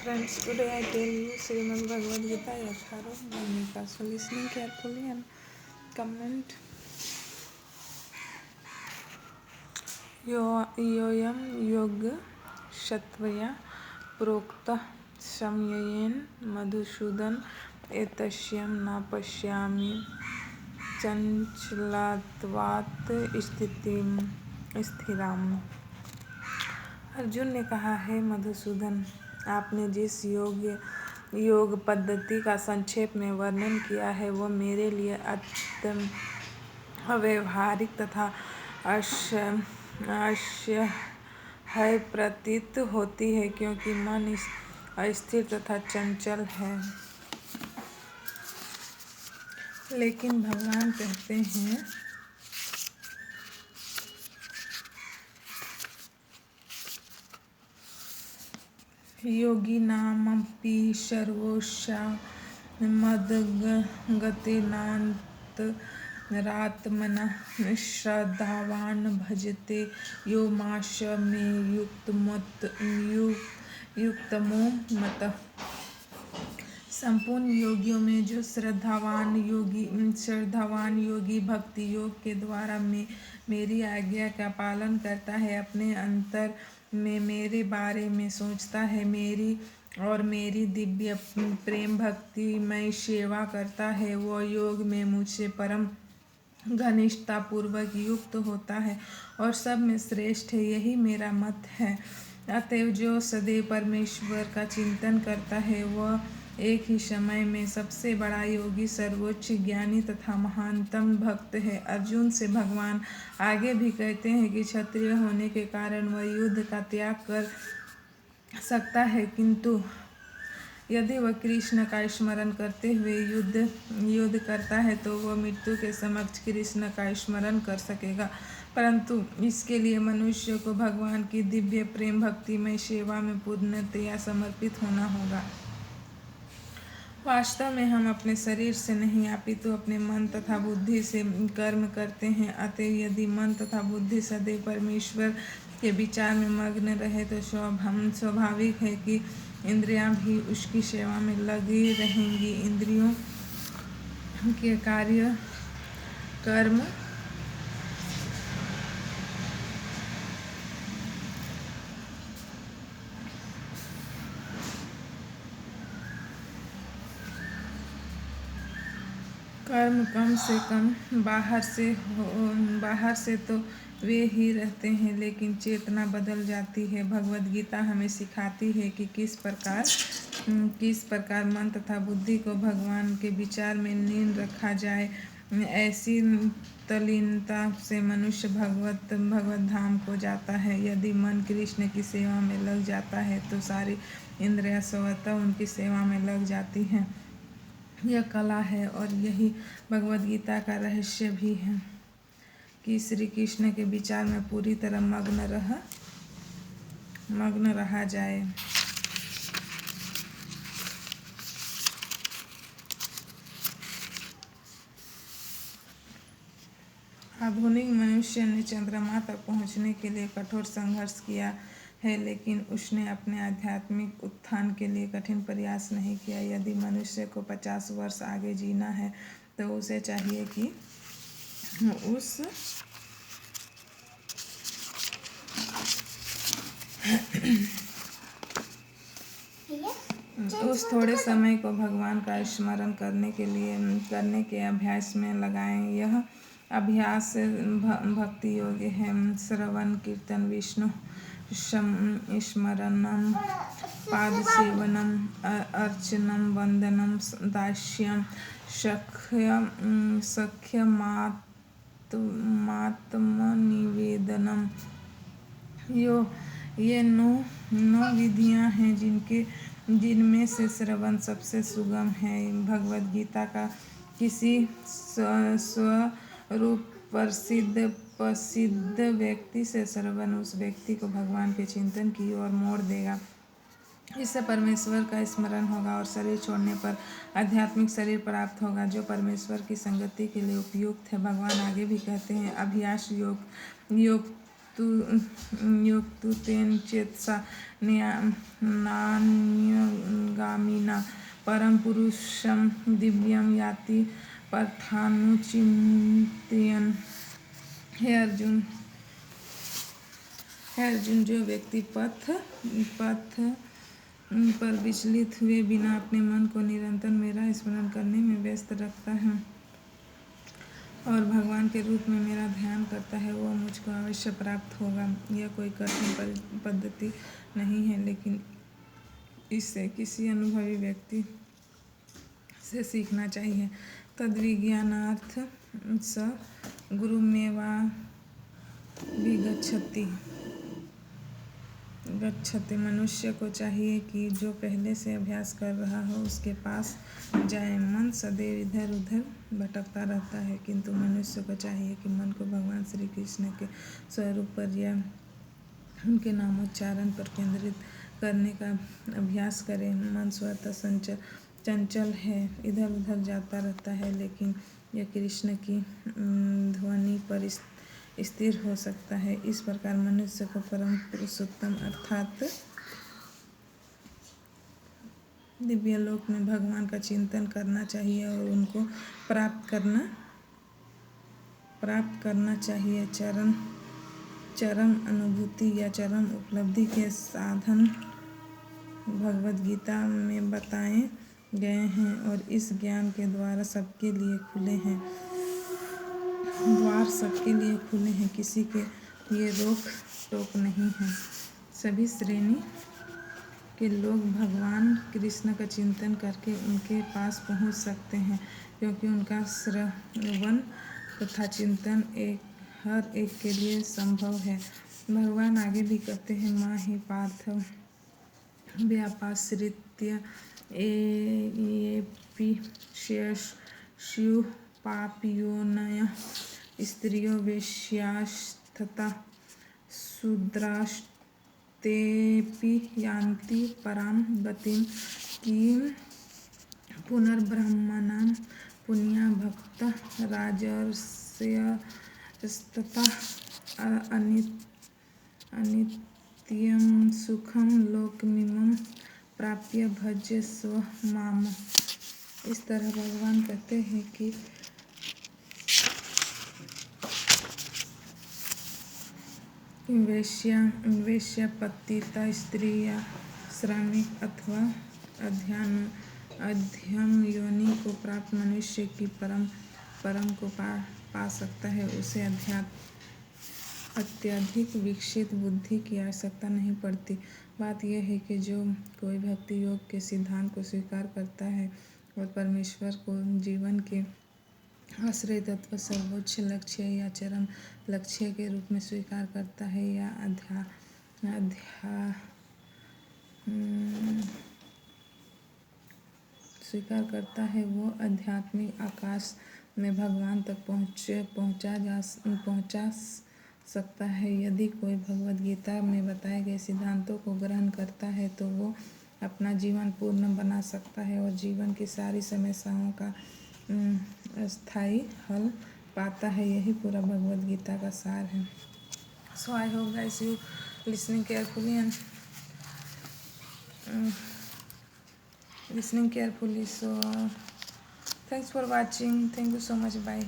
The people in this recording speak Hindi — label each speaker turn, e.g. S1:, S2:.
S1: Friends, today I tell you Srimad Bhagavad Gita Yatharo Bhumika. So listening carefully and comment. योऽयं योग शत्वया प्रोक्तः संयमेन मधुसूदन एतस्यां न पश्यामि चंचलत्वात् स्थिराम्। अर्जुन ने कहा, है मधुसूदन, आपने जिस योग पद्धति का संक्षेप में वर्णन किया है वह मेरे लिए अत्यंत अव्यावहारिक तथा असह्य प्रतीत होती है, क्योंकि मन अस्थिर तथा चंचल है। लेकिन भगवान कहते हैं, योगिनामपि सर्वस्य मद्गतेनान्तरात्मनः श्रद्धावान् भजते यो मां युक्ततमो मतः। संपूर्ण योगियों में जो श्रद्धावान योगी भक्ति योग के द्वारा मेरी आज्ञा का पालन करता है, अपने अंतर में मेरे बारे में सोचता है, मेरी दिव्य प्रेम भक्तिमय सेवा करता है, वह योग में मुझसे परम घनिष्ठता पूर्वक युक्त होता है और सब में श्रेष्ठ है। यही मेरा मत है। अतएव जो सदैव परमेश्वर का चिंतन करता है वह एक ही समय में सबसे बड़ा योगी, सर्वोच्च ज्ञानी तथा महानतम भक्त है। अर्जुन से भगवान आगे भी कहते हैं कि क्षत्रिय होने के कारण वह युद्ध का त्याग कर सकता है, किंतु यदि वह कृष्ण का स्मरण करते हुए युद्ध करता है तो वह मृत्यु के समक्ष कृष्ण का स्मरण कर सकेगा। परंतु इसके लिए मनुष्य को भगवान की दिव्य प्रेम भक्तिमय सेवा में पूर्णतया समर्पित होना होगा। वास्तव में हम अपने शरीर से नहीं अपितु अपने मन तथा बुद्धि से कर्म करते हैं। अतएव यदि मन तथा बुद्धि सदैव परमेश्वर के विचार में मग्न रहे तो स्वाभाविक है कि इंद्रियां भी उसकी सेवा में लगी रहेंगी। इंद्रियों के कार्य कर्म कम से कम बाहर से तो वे ही रहते हैं, लेकिन चेतना बदल जाती है। भगवद गीता हमें सिखाती है कि किस प्रकार मन तथा बुद्धि को भगवान के विचार में लीन रखा जाए। ऐसी तल्लीनता से मनुष्य भगवत धाम को जाता है। यदि मन कृष्ण की सेवा में लग जाता है तो सारी इंद्रियां स्वतः उनकी सेवा में लग जाती हैं। यह कला है और यही भगवद गीता का रहस्य भी है कि श्री कृष्ण के विचार में पूरी तरह मग्न रहा जाए। आधुनिक मनुष्य ने चंद्रमा तक पहुंचने के लिए कठोर संघर्ष किया है, लेकिन उसने अपने आध्यात्मिक उत्थान के लिए कठिन प्रयास नहीं किया। यदि मनुष्य को 50 वर्ष आगे जीना है तो उसे चाहिए कि उस थोड़े समय को भगवान का स्मरण करने के अभ्यास में लगाएं। यह अभ्यास भक्ति योग है। श्रवण कीर्तन, विष्णु स्मरणम, पादसेवनम, अर्चनम, वंदनम, दास्यम, सख्यमात्मनिवेदनम। ये नौ विधियां हैं जिनमें से श्रवण सबसे सुगम है। भगवद गीता का किसी स्वरूप प्रसिद्ध व्यक्ति से श्रवण उस व्यक्ति को भगवान के चिंतन की ओर मोड़ देगा। इससे परमेश्वर का स्मरण होगा और शरीर छोड़ने पर आध्यात्मिक शरीर प्राप्त होगा जो परमेश्वर की संगति के लिए उपयुक्त है। भगवान आगे भी कहते हैं, अभ्यास योग योक्तु तेन चेतसा नान्यगामिना परम पुरुषम दिव्यम याति पार्थानुचिंतयन्। हे अर्जुन, जो व्यक्ति पथ पर विचलित हुए बिना अपने मन को निरंतर मेरा स्मरण करने में व्यस्त रखता है और भगवान के रूप में मेरा ध्यान करता है, वो मुझको अवश्य प्राप्त होगा। यह कोई कठिन पद्धति नहीं है, लेकिन इससे किसी अनुभवी व्यक्ति से सीखना चाहिए। तद्विज्ञानार्थ स गुरुमेवाभिगच्छति। मनुष्य को चाहिए कि जो पहले से अभ्यास कर रहा हो उसके पास जाए। मन सदैव इधर उधर भटकता रहता है, किंतु मनुष्य को चाहिए कि मन को भगवान श्री कृष्ण के स्वरूप पर या उनके नामोच्चारण पर केंद्रित करने का अभ्यास करे। मन स्वतः चंचल है, इधर उधर जाता रहता है, लेकिन यह कृष्ण की ध्वनि पर स्थिर हो सकता है। इस प्रकार मनुष्य को परम पुरुषोत्तम अर्थात दिव्य लोक में भगवान का चिंतन करना चाहिए और उनको प्राप्त करना चाहिए। चरम अनुभूति या चरम उपलब्धि के साधन भगवद गीता में बताए गए हैं और इस ज्ञान के द्वार सबके लिए खुले हैं, किसी के लिए रोक टोक नहीं है। सभी श्रेणी के लोग भगवान कृष्ण का चिंतन करके उनके पास पहुंच सकते हैं, क्योंकि उनका श्रवण तथा चिंतन हर एक के लिए संभव है। भगवान आगे भी कहते हैं, मां ही पार्थ व्यापाश्रित्य येऽपि स्युः पापयोनयः स्त्रियो वेश्यास्तथा शूद्रास्तेऽपि यान्ति परां गतिं किं पुनर्ब्रह्मणां पुण्या भक्तः राजर्षयस्तथा अनित्यं सुखं लोकमिमं प्राप्य भजस्व माम्। इस तरह भगवान कहते हैं कि वेश्या, पतिता स्त्री या श्रमिक अथवा अधम योनि को प्राप्त मनुष्य की परम को पा सकता है। उसे अत्यधिक विकसित बुद्धि की आवश्यकता नहीं पड़ती। बात यह है कि जो कोई भक्ति योग के सिद्धांत को स्वीकार करता है और परमेश्वर को जीवन के आश्रय तत्व, सर्वोच्च लक्ष्य या चरम लक्ष्य के रूप में स्वीकार करता है या वो आध्यात्मिक आकाश में भगवान तक पहुंचा सकता है। यदि कोई भगवद गीता में बताए गए सिद्धांतों को ग्रहण करता है तो वो अपना जीवन पूर्ण बना सकता है और जीवन की सारी समस्याओं का अस्थायी हल पाता है। यही पूरा भगवद गीता का सार है। So I hope guys you listening carefully and So thanks for watching. Thank you so much. Bye.